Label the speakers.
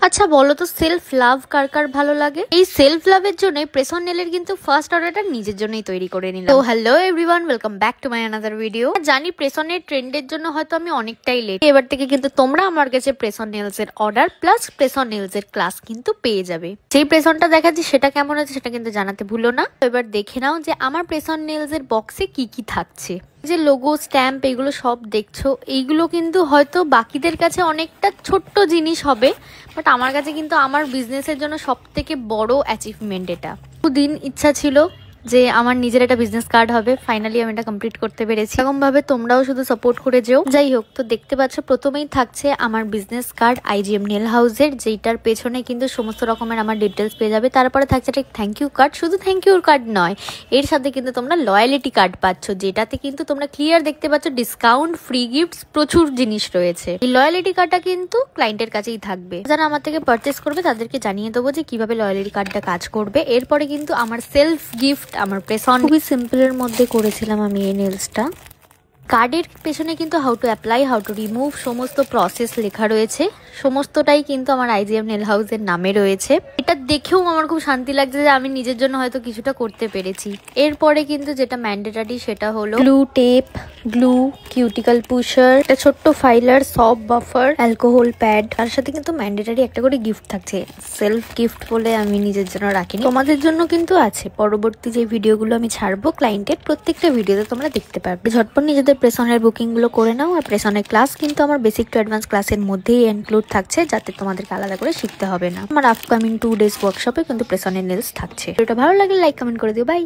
Speaker 1: আচ্ছা বলো তো সেলফ লাভ কার কার ভালো লাগে? এই সেলফ লাভের জন্য প্রেস অন নেলের কিন্তু ফার্স্ট অর্ডারটা নিজের জন্যই তৈরি করে নিলাম। তো hello everyone, welcome back to my another video. জানি প্রেস অনের ট্রেন্ডের জন্য হয়তো আমি অনেকটাই লেট। এবার থেকে কিন্তু তোমরা আমার কাছে প্রেস অন নেলস এর order plus press on nails এর ক্লাস কিন্তু পেয়ে যাবে। যেই প্রেস অনটা দেখাচ্ছি সেটা কেমন আছে সেটা কিন্তু জানাতে ভুলো না। এবার দেখে নাও যে আমার প্রেস অন নেলস এর বক্সে কি কি থাকছে। যে লোগো স্ট্যাম্প এগুলো সব দেখছো, এইগুলো কিন্তু হয়তো বাকিদের কাছে অনেকটা ছোট্ট জিনিস হবে, বাট আমার কাছে কিন্তু আমার বিজনেসের জন্য সব থেকে বড় অ্যাচিভমেন্ট এটা। দুদিন ইচ্ছা ছিল যে আমার নিজের একটা বিজনেস কার্ড হবে, ফাইনালি আমি এটা কমপ্লিট করতে পেরেছি। এরকম ভাবে তোমরাও শুধু সাপোর্ট করে যেও। যাই হোক, তো দেখতে পাচ্ছ প্রথমেই থাকছে আমার বিজনেস কার্ড IGM নেল হাউসের, যেটার পেছনে কিন্তু সমস্ত রকমের আমার ডিটেলস পেয়ে যাবে। তারপরে থাকছে একটা থ্যাংক ইউ কার্ড। শুধু থ্যাংক ইউ কার্ড নয়, এর সাথে কিন্তু তোমরা লয়ালিটি কার্ড পাচ্ছ, যেটাতে কিন্তু তোমরা ক্লিয়ার দেখতে পাচ্ছ ডিসকাউন্ট, ফ্রি গিফটস, প্রচুর জিনিস রয়েছে। এই লয়ালিটি কার্ডটা কিন্তু ক্লায়েন্টের কাছেই থাকবে। যারা আমার থেকে পারচেস করবে তাদেরকে জানিয়ে দেবো যে কিভাবে লয়ালিটি কার্ডটা কাজ করবে। এরপরে কিন্তু আমার সেলফ গিফট, আমার প্রেস অন খুবই সিম্পলের মধ্যে করেছিলাম আমি এই নেলসটা। কার্ডের পেছনে কিন্তু how to apply, how to remove সমস্ত প্রসেস লেখা রয়েছে। সমস্তটাই কিন্তু আমার IGM নেল হাউসের নামে রয়েছে। এটা দেখেও আমার খুব শান্তি লাগছে যে আমি নিজের জন্য হয়তো কিছুটা করতে পেরেছি। এরপরে কিন্তু যেটা ম্যান্ডেটারি সেটা হলো glue tape, glue, cuticle pusher, একটা ছোট্ট filer, soft buffer, alcohol pad. তার সাথে কিন্তু ম্যান্ডেটারি একটা করে গিফট থাকছে। সেলফ গিফট বলে আমি নিজের জন্য রাখিনি, তোমাদের জন্য কিন্তু আছে। পরবর্তী যে ভিডিওগুলো আমি ছাড়বো ক্লায়েন্টের, প্রত্যেকটা ভিডিওতে তোমরা দেখতে পারবে। ঝটপট নিজেদের প্রেস অনের বুকিং গুলো করে নাও। আর প্রেস অনের ক্লাস কিন্তু আমার বেসিক টু অ্যাডভান্স ক্লাসের মধ্যেই ইনক্লুড থাকছে, যাতে তোমাদেরকে আলাদা করে শিখতে হবে না। আমার আপকামিং 2 days ওয়ার্কশপে কিন্তু প্রেস অনের নেলস থাকছে। এটা ভালো লাগলে লাইক কমেন্ট করে দিও। বাই।